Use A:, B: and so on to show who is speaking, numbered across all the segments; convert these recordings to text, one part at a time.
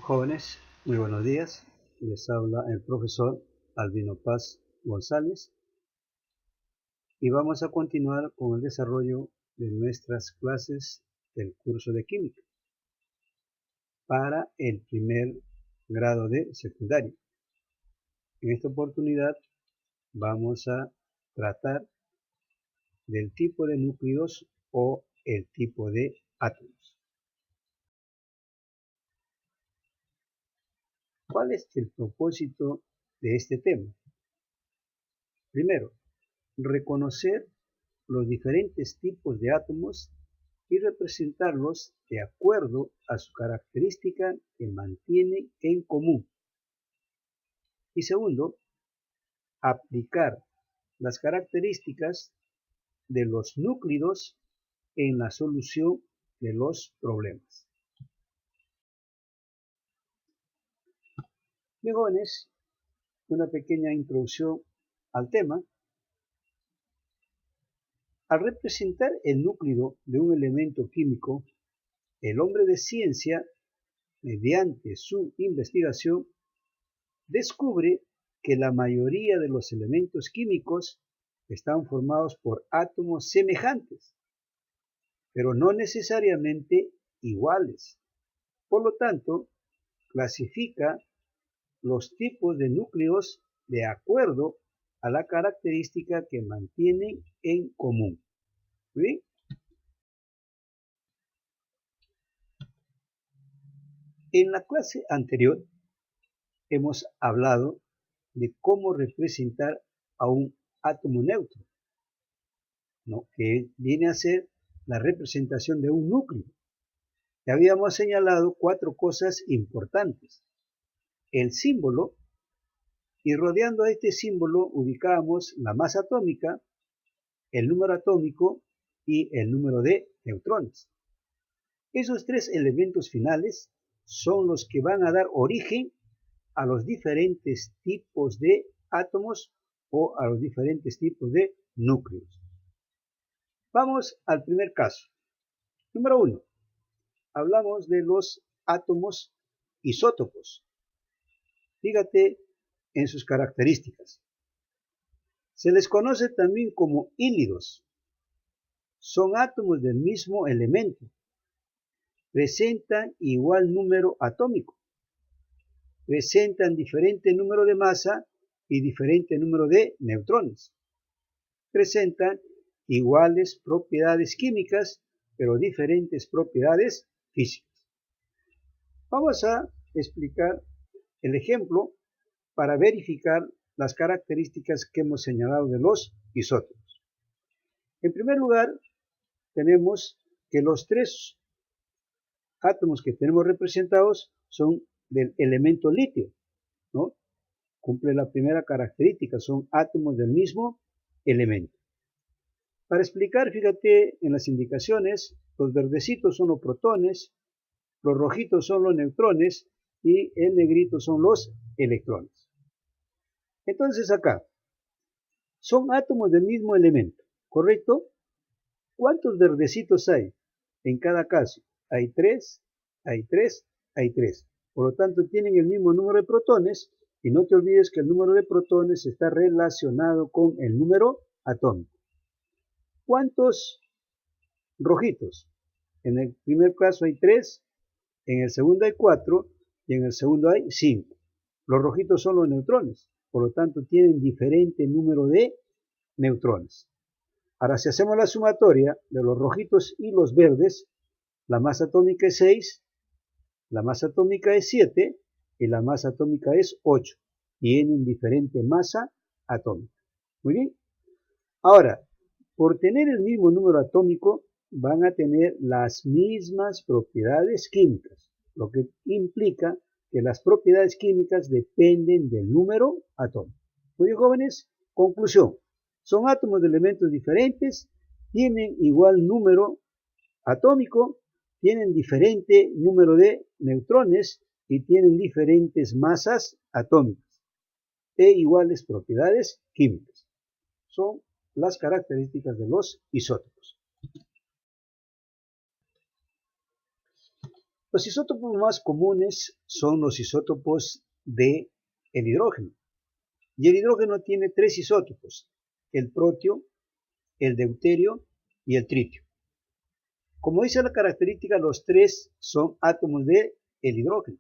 A: Jóvenes, muy buenos días. Les habla el profesor Albino Paz González y vamos a continuar con el desarrollo de nuestras clases del curso de química para el primer grado de secundaria. En esta oportunidad vamos a tratar del tipo de núcleos o el tipo de átomos. ¿Cuál es el propósito de este tema? Primero, reconocer los diferentes tipos de átomos y representarlos de acuerdo a su característica que mantienen en común. Y segundo, aplicar las características de los núcleos en la solución de los problemas. Bien, jóvenes, una pequeña introducción al tema. Al representar el núcleo de un elemento químico, el hombre de ciencia, mediante su investigación, descubre que la mayoría de los elementos químicos están formados por átomos semejantes, pero no necesariamente iguales. Por lo tanto, clasifica los tipos de núcleos de acuerdo a la característica que mantienen en común. ¿Sí? En la clase anterior hemos hablado de cómo representar a un átomo neutro, ¿no? Que viene a ser la representación de un núcleo. Ya habíamos señalado 4 cosas importantes. El símbolo, y rodeando a este símbolo ubicábamos la masa atómica, el número atómico y el número de neutrones. Esos 3 elementos finales son los que van a dar origen a los diferentes tipos de átomos o a los diferentes tipos de núcleos. Vamos al primer caso. Número 1. Hablamos de los átomos isótopos. Fíjate en sus características. Se les conoce también como hílidos. Son átomos del mismo elemento. Presentan igual número atómico. Presentan diferente número de masa y diferente número de neutrones. Presentan iguales propiedades químicas, pero diferentes propiedades físicas. Vamos a explicar el ejemplo para verificar las características que hemos señalado de los isótopos. En primer lugar, tenemos que los 3 átomos que tenemos representados son del elemento litio, ¿no? Cumple la primera característica, son átomos del mismo elemento. Para explicar, fíjate en las indicaciones, los verdecitos son los protones, los rojitos son los neutrones y el negrito son los electrones. Entonces acá, son átomos del mismo elemento, ¿correcto? ¿Cuántos verdecitos hay? En cada caso, hay 3, hay 3, hay 3. Por lo tanto, tienen el mismo número de protones y no te olvides que el número de protones está relacionado con el número atómico. ¿Cuántos rojitos? En el primer caso hay 3, en el segundo hay 4 y en el segundo hay 5. Los rojitos son los neutrones, por lo tanto tienen diferente número de neutrones. Ahora, si hacemos la sumatoria de los rojitos y los verdes, la masa atómica es 6, la masa atómica es 7 y la masa atómica es 8. Tienen diferente masa atómica. Muy bien. Ahora, por tener el mismo número atómico, van a tener las mismas propiedades químicas, lo que implica que las propiedades químicas dependen del número atómico. Muy bien, jóvenes, conclusión. Son átomos de elementos diferentes, tienen igual número atómico, tienen diferente número de neutrones y tienen diferentes masas atómicas e iguales propiedades químicas. Son las características de los isótopos. Los isótopos más comunes son los isótopos del hidrógeno. Y el hidrógeno tiene tres isótopos: el protio, el deuterio y el tritio. Como dice la característica, los tres son átomos del hidrógeno.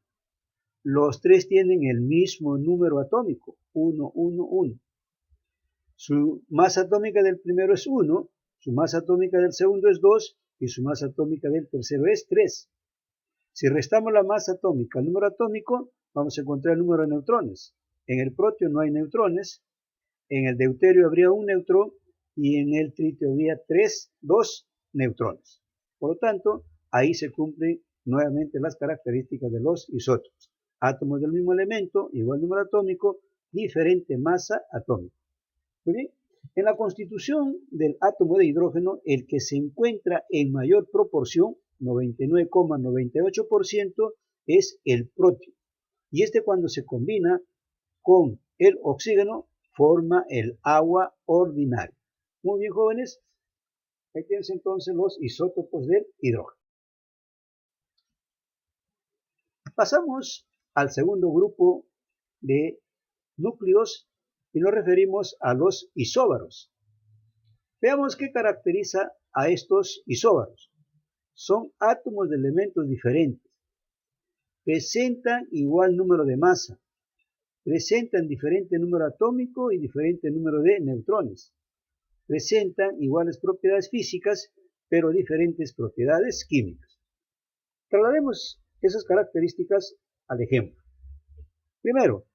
A: Los tres tienen el mismo número atómico, 1, 1, 1. Su masa atómica del primero es 1, su masa atómica del segundo es 2 y su masa atómica del tercero es 3. Si restamos la masa atómica al número atómico, vamos a encontrar el número de neutrones. En el protio no hay neutrones, en el deuterio habría un neutrón y en el tritio habría 2 neutrones. Por lo tanto, ahí se cumplen nuevamente las características de los isótopos. Átomos del mismo elemento, igual número atómico, diferente masa atómica. Muy bien. En la constitución del átomo de hidrógeno, el que se encuentra en mayor proporción, 99,98%, es el protio. Y este, cuando se combina con el oxígeno, forma el agua ordinaria. Muy bien, jóvenes. Ahí tienes entonces los isótopos del hidrógeno. Pasamos al segundo grupo de núcleos y nos referimos a los isóbaros. Veamos qué caracteriza a estos isóbaros. Son átomos de elementos diferentes. Presentan igual número de masa. Presentan diferente número atómico y diferente número de neutrones. Presentan iguales propiedades físicas, pero diferentes propiedades químicas. Traslademos esas características al ejemplo. Primero,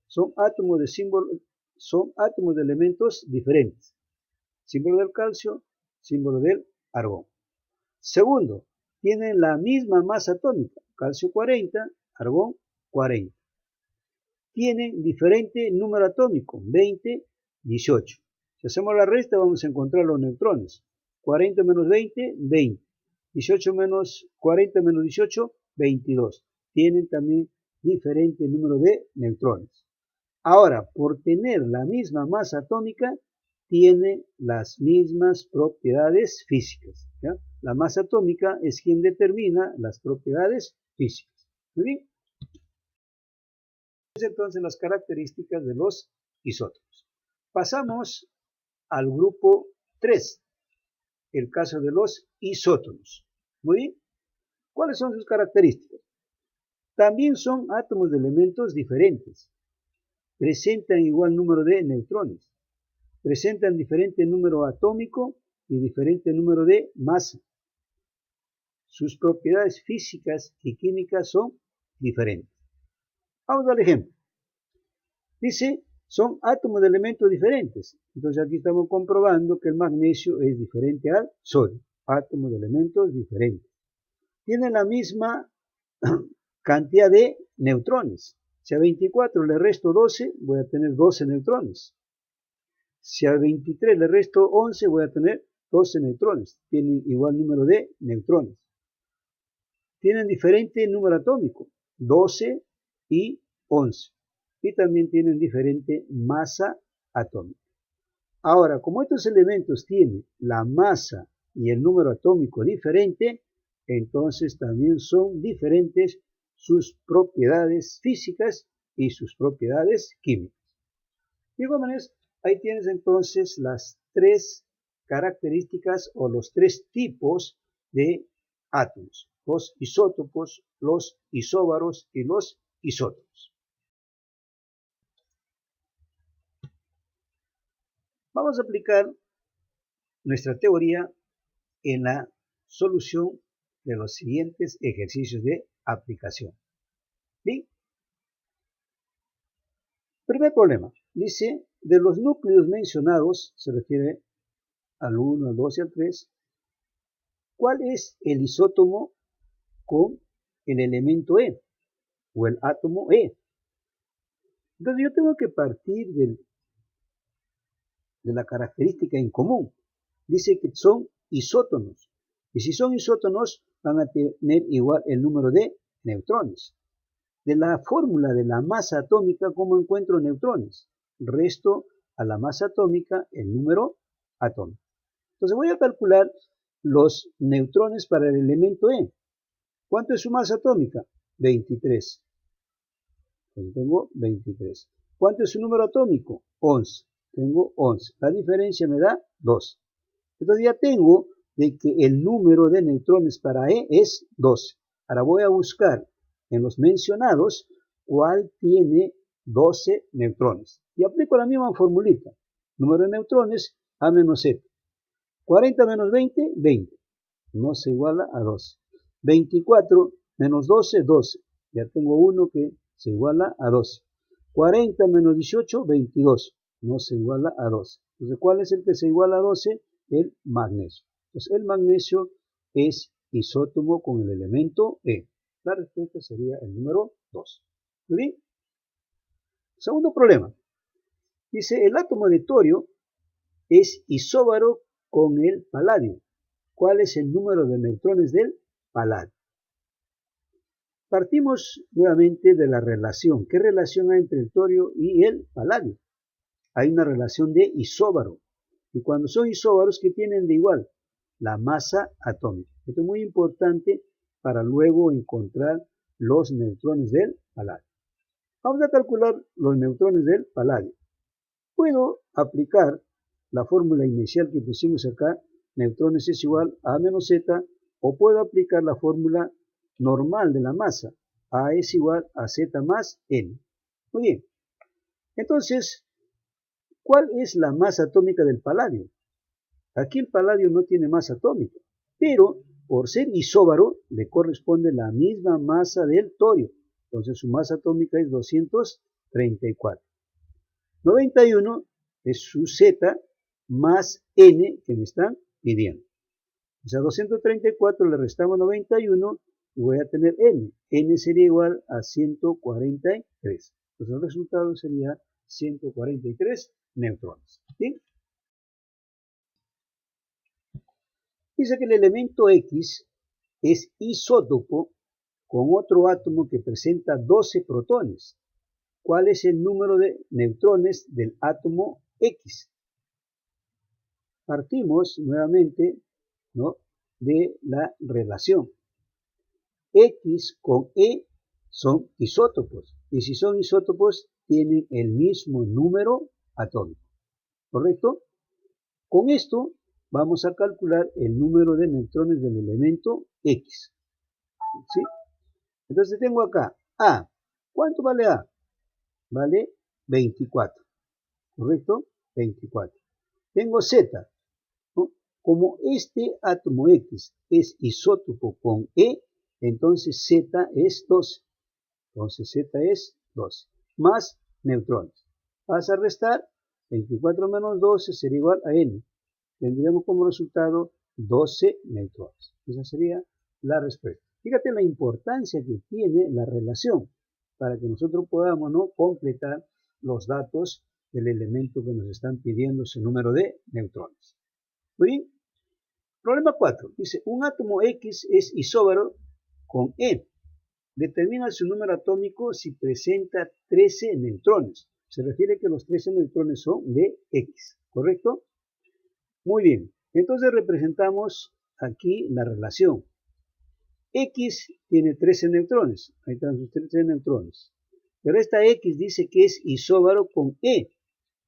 A: son átomos de elementos diferentes. Símbolo del calcio, símbolo del argón. Segundo, tienen la misma masa atómica, calcio 40, argón 40. Tienen diferente número atómico, 20, 18. Si hacemos la resta vamos a encontrar los neutrones. 40 menos 20, 20. 18 menos 40 menos 18, 22. Tienen también diferente número de neutrones. Ahora, por tener la misma masa atómica, tiene las mismas propiedades físicas. ¿Ya? La masa atómica es quien determina las propiedades físicas. Muy bien. Entonces las características de los isótopos. Pasamos al grupo 3, el caso de los isótonos. Muy bien. ¿Cuáles son sus características? También son átomos de elementos diferentes. Presentan igual número de neutrones. Presentan diferente número atómico y diferente número de masa. Sus propiedades físicas y químicas son diferentes. Vamos al ejemplo. Dice, son átomos de elementos diferentes. Entonces aquí estamos comprobando que el magnesio es diferente al sodio. Átomos de elementos diferentes. Tienen la misma cantidad de neutrones. Si a 24 le resto 12, voy a tener 12 neutrones. Si a 23 le resto 11, voy a tener 12 neutrones. Tienen igual número de neutrones. Tienen diferente número atómico, 12 y 11. Y también tienen diferente masa atómica. Ahora, como estos elementos tienen la masa y el número atómico diferente, entonces también son diferentes sus propiedades físicas y sus propiedades químicas. De igual manera, ahí tienes entonces las tres características o los tres tipos de átomos: los isótopos, los isóbaros y los isótopos. Vamos a aplicar nuestra teoría en la solución de los siguientes ejercicios de aplicación. Bien. Primer problema. Dice, de los núcleos mencionados, se refiere al 1, al 2 y al 3, ¿cuál es el isótomo con el elemento E o el átomo E? Entonces yo tengo que partir de la característica en común. Dice que son isótonos. Y si son isótonos, van a tener igual el número de neutrones. De la fórmula de la masa atómica, ¿cómo encuentro neutrones? Resto a la masa atómica el número atómico. Entonces voy a calcular los neutrones para el elemento E. ¿Cuánto es su masa atómica? 23. Entonces tengo 23. ¿Cuánto es su número atómico? 11. Tengo 11. La diferencia me da 2. Entonces ya tengo de que el número de neutrones para E es 12. Ahora voy a buscar en los mencionados cuál tiene 12 neutrones. Y aplico la misma formulita. Número de neutrones, A menos Z. 40 menos 20, 20. No se iguala a 12. 24 menos 12, 12. Ya tengo uno que se iguala a 12. 40 menos 18, 22. No se iguala a 12. Entonces, ¿cuál es el que se iguala a 12? El magnesio. Entonces, el magnesio es isótopo con el elemento E. La respuesta sería el número 2. ¿Muy bien? Segundo problema. Dice, el átomo de torio es isóbaro con el paladio. ¿Cuál es el número de neutrones del paladio? Partimos nuevamente de la relación. ¿Qué relación hay entre el torio y el paladio? Hay una relación de isóbaro. Y cuando son isóbaros, ¿qué tienen de igual? La masa atómica. Esto es muy importante para luego encontrar los neutrones del paladio. Vamos a calcular los neutrones del paladio. Puedo aplicar la fórmula inicial que pusimos acá, neutrones es igual a A menos Z, o puedo aplicar la fórmula normal de la masa, A es igual a Z más N. Muy bien. Entonces, ¿cuál es la masa atómica del paladio? Aquí el paladio no tiene masa atómica, pero por ser isóbaro le corresponde la misma masa del torio. Entonces su masa atómica es 234. 91 es su Z más N que me están pidiendo. O sea, 234 le restamos 91 y voy a tener N. N sería igual a 143. Entonces el resultado sería 143 neutrones. ¿Sí? Dice que el elemento X es isótopo con otro átomo que presenta 12 protones. ¿Cuál es el número de neutrones del átomo X? Partimos nuevamente, ¿no?, de la relación. X con E son isótopos. Y si son isótopos, tienen el mismo número atómico. ¿Correcto? Con esto vamos a calcular el número de neutrones del elemento X. ¿Sí? Entonces tengo acá A. ¿Cuánto vale A? Vale 24. ¿Correcto? 24. Tengo Z. ¿No? Como este átomo X es isótopo con E, entonces Z es 12. Entonces Z es 12. Más neutrones. Vas a restar 24 menos 12 sería igual a N. Tendríamos como resultado 12 neutrones. Esa sería la respuesta. Fíjate la importancia que tiene la relación para que nosotros podamos, ¿no?, completar los datos del elemento que nos están pidiendo, su número de neutrones. Muy bien. Problema 4. Dice, un átomo X es isóbaro con E. Determina su número atómico si presenta 13 neutrones. Se refiere que los 13 neutrones son de X. ¿Correcto? Muy bien. Entonces representamos aquí la relación. X tiene 13 neutrones. Ahí están sus 13 neutrones. Pero esta X dice que es isóbaro con E.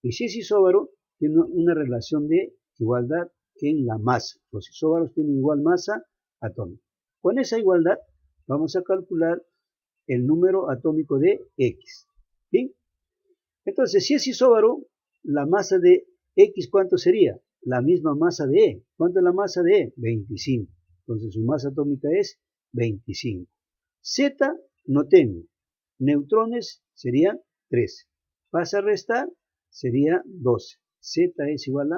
A: Y si es isóbaro, tiene una relación de igualdad en la masa. Los isóbaros tienen igual masa atómica. Con esa igualdad vamos a calcular el número atómico de X. ¿Bien? Entonces, si es isóbaro, la masa de X, ¿cuánto sería? La misma masa de E. ¿Cuánto es la masa de E? 25. Entonces su masa atómica es 25. Z no tengo. Neutrones serían 13. Vas a restar, sería 12. Z es igual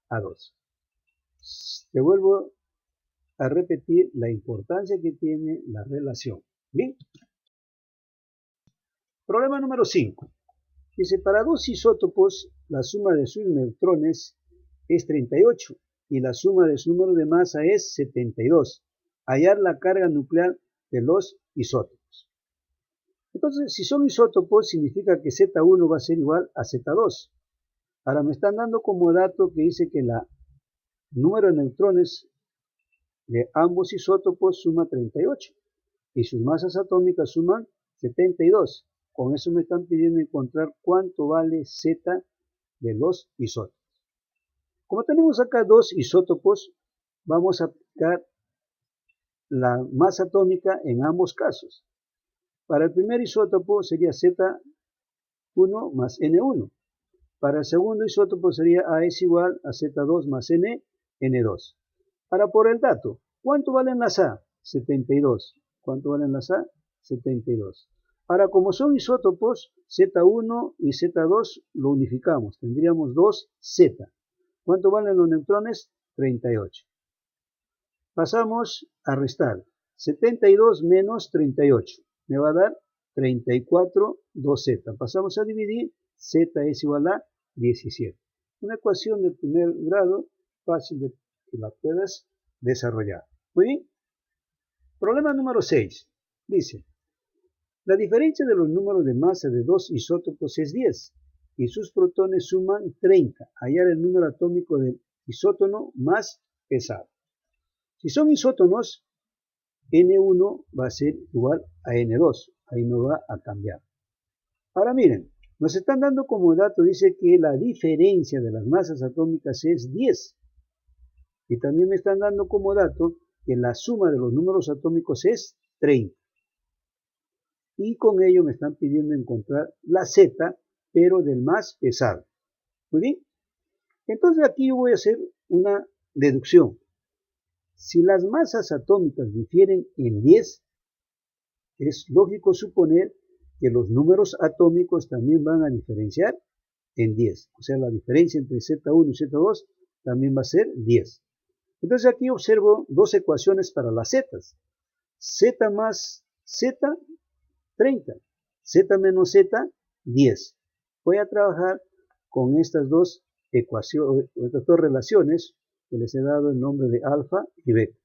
A: a 12. Te vuelvo a repetir la importancia que tiene la relación. Bien. Problema número 5. Dice, para dos isótopos, la suma de sus neutrones es 38 y la suma de su número de masa es 72. Hallar la carga nuclear de los isótopos. Entonces, si son isótopos, significa que Z1 va a ser igual a Z2. Ahora me están dando como dato que dice que el número de neutrones de ambos isótopos suma 38. y sus masas atómicas suman 72. Con eso me están pidiendo encontrar cuánto vale Z de los isótopos. Como tenemos acá dos isótopos, vamos a aplicar la masa atómica en ambos casos. Para el primer isótopo sería Z1 más N1. Para el segundo isótopo sería A es igual a Z2 más N2. Ahora por el dato, ¿cuánto valen las A? 72. ¿Cuánto valen las A? 72. Ahora, como son isótopos, Z1 y Z2 lo unificamos. Tendríamos 2Z. ¿Cuánto valen los neutrones? 38. Pasamos a restar. 72 menos 38. Me va a dar 34, 2Z. Pasamos a dividir. Z es igual a 17. Una ecuación de primer grado, fácil de que la puedas desarrollar. Muy bien. Problema número 6. Dice, la diferencia de los números de masa de dos isótopos es 10 y sus protones suman 30. Hallar el número atómico del isótono más pesado. Si son isótonos, N1 va a ser igual a N2. Ahí no va a cambiar. Ahora miren, nos están dando como dato, dice que la diferencia de las masas atómicas es 10. Y también me están dando como dato que la suma de los números atómicos es 30. Y con ello me están pidiendo encontrar la Z, pero del más pesado. Muy bien. Entonces aquí yo voy a hacer una deducción. Si las masas atómicas difieren en 10, es lógico suponer que los números atómicos también van a diferenciar en 10. O sea, la diferencia entre Z1 y Z2 también va a ser 10. Entonces aquí observo dos ecuaciones para las Z. Z más Z, 30. Z menos Z, 10. Voy a trabajar con estas dos ecuaciones, estas dos relaciones que les he dado el nombre de alfa y beta.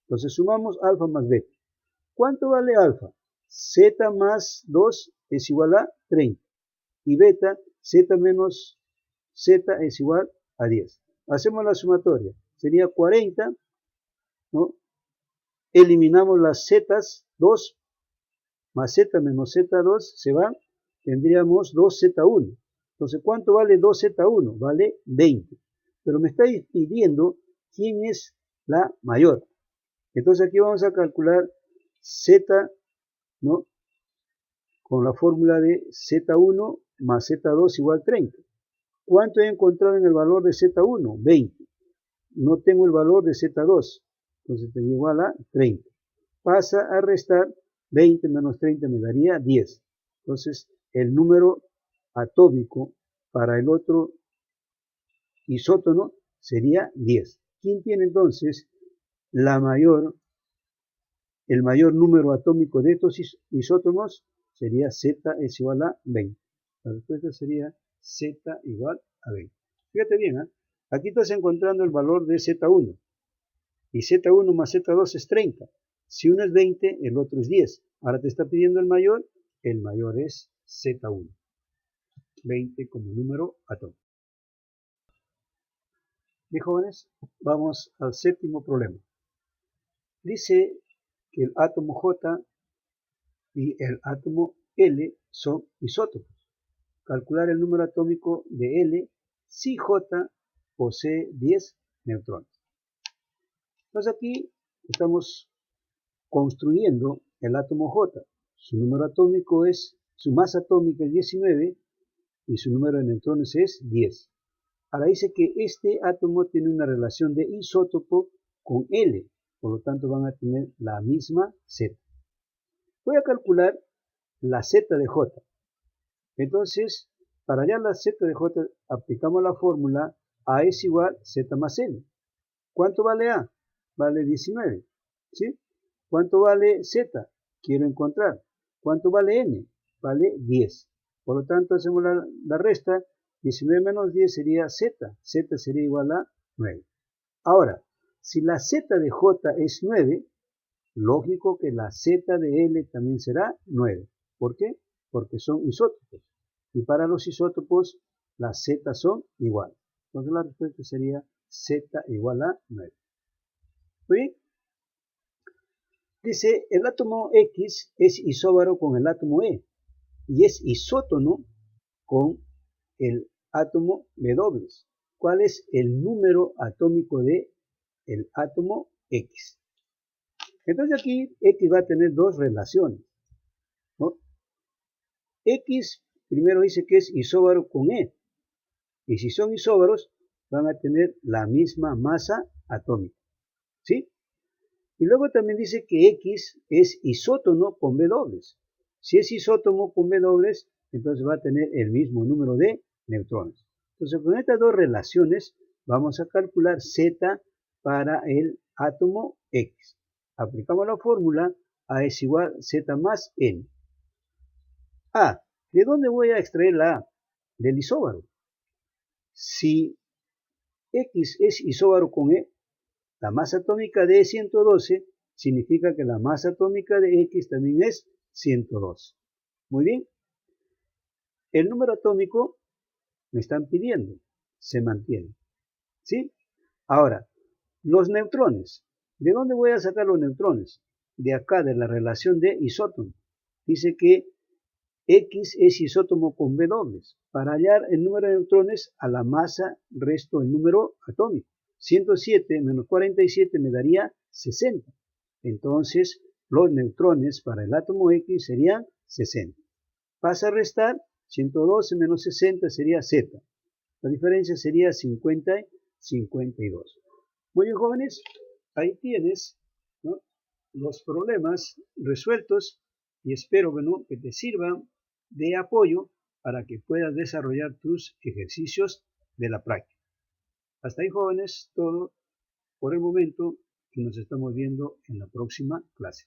A: Entonces sumamos alfa más beta. ¿Cuánto vale alfa? Z más 2 es igual a 30. Y beta, Z menos Z es igual a 10. Hacemos la sumatoria. Sería 40, ¿no? Eliminamos las Z's, 2 más Z menos Z2 se van, tendríamos 2Z1. Entonces, ¿cuánto vale 2Z1? Vale 20. Pero me está pidiendo quién es la mayor. Entonces aquí vamos a calcular Z, ¿no? Con la fórmula de Z1 más Z2 igual 30. ¿Cuánto he encontrado en el valor de Z1? 20. No tengo el valor de Z2. Entonces tengo igual a 30. Pasa a restar 20 menos 30 me daría 10. Entonces el número atómico para el otro isótono sería 10. ¿Quién tiene entonces el mayor número atómico de estos isótonos? Sería Z es igual a 20. La respuesta sería Z igual a 20. Fíjate bien, ¿eh? Aquí estás encontrando el valor de Z1. Y Z1 más Z2 es 30. Si uno es 20, el otro es 10. Ahora te está pidiendo el mayor es Z1. 20 como número atómico. Bien, jóvenes, vamos al séptimo problema. Dice que el átomo J y el átomo L son isótopos. Calcular el número atómico de L si J posee 10 neutrones. Entonces aquí estamos construyendo el átomo J. Su número atómico su masa atómica es 19 y su número de neutrones es 10. Ahora dice que este átomo tiene una relación de isótopo con L, por lo tanto van a tener la misma Z. Voy a calcular la Z de J. Entonces, para hallar la Z de J, aplicamos la fórmula A es igual a Z más N. ¿Cuánto vale A? Vale 19. ¿Sí? ¿Cuánto vale Z? Quiero encontrar. ¿Cuánto vale N? Vale 10. Por lo tanto, hacemos la resta. 19 menos 10 sería Z. Z sería igual a 9. Ahora, si la Z de J es 9, lógico que la Z de L también será 9. ¿Por qué? Porque son isótopos. Y para los isótopos, las Z son iguales. Entonces la respuesta sería Z igual a 9. ¿Muy bien? Dice, el átomo X es isóbaro con el átomo E y es isótono con el átomo W. ¿Cuál es el número atómico de el átomo X? Entonces aquí X va a tener dos relaciones, ¿no? X primero dice que es isóbaro con E, y si son isóbaros van a tener la misma masa atómica, ¿sí? Y luego también dice que X es isótono con W. Si es isótono con W, entonces va a tener el mismo número de neutrones. Entonces con estas dos relaciones vamos a calcular Z para el átomo X. Aplicamos la fórmula A es igual a Z más N. A, ¿de dónde voy a extraer la A? Del isóbaro. Si X es isóbaro con E, la masa atómica de E 112 significa que la masa atómica de X también es 112. Muy bien. El número atómico me están pidiendo, se mantiene. ¿Sí? Ahora, los neutrones. ¿De dónde voy a sacar los neutrones? De acá, de la relación de isótono. Dice que X es isótono con W. Para hallar el número de neutrones, a la masa resto el número atómico. 107 menos 47 me daría 60. Entonces, los neutrones para el átomo X serían 60. Pasa a restar, 112 menos 60 sería Z. La diferencia sería 50 y 52. Muy bien, jóvenes, ahí tienes, ¿no?, los problemas resueltos y espero, bueno, que te sirvan de apoyo para que puedas desarrollar tus ejercicios de la práctica. Hasta ahí, jóvenes, todo por el momento y nos estamos viendo en la próxima clase.